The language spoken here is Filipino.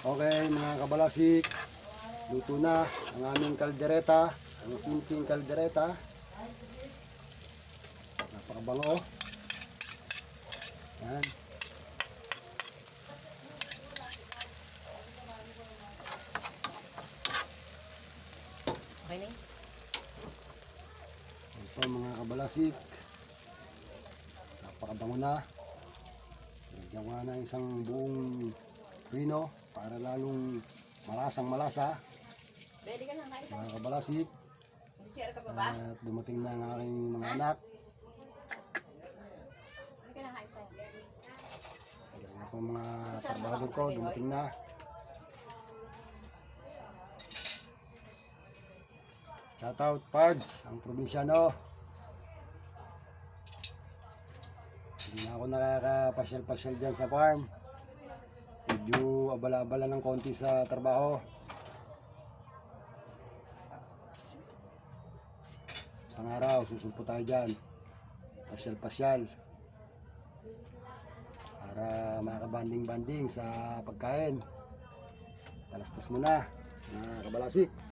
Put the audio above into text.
Okay mga kabalasik, luto na ang aming kaldereta, ang simpleng kaldereta. Napakabango. Yan. Okay na. Ito mga kabalasik, napakabango na. Lagyan ko na ng isang buong prino para lalong malasang malasa. Ready ka na, kain ka. Mga kabalasik, Share ka pa ba? at dumating na ang aking mga anak. Ready ka na, kain tayo. Yan na po mga trabahador ko, dumating na. Shoutout Pards, ang probinsyano. Hindi na ako nakakapasyal-pasyal dyan sa farm. Medyo abala-abala ng konti sa trabaho. Isang araw, susulpo tayo dyan. Pasyal-pasyal. Para makakabanding-banding sa pagkain. Talastas mo na, mga kabalasik.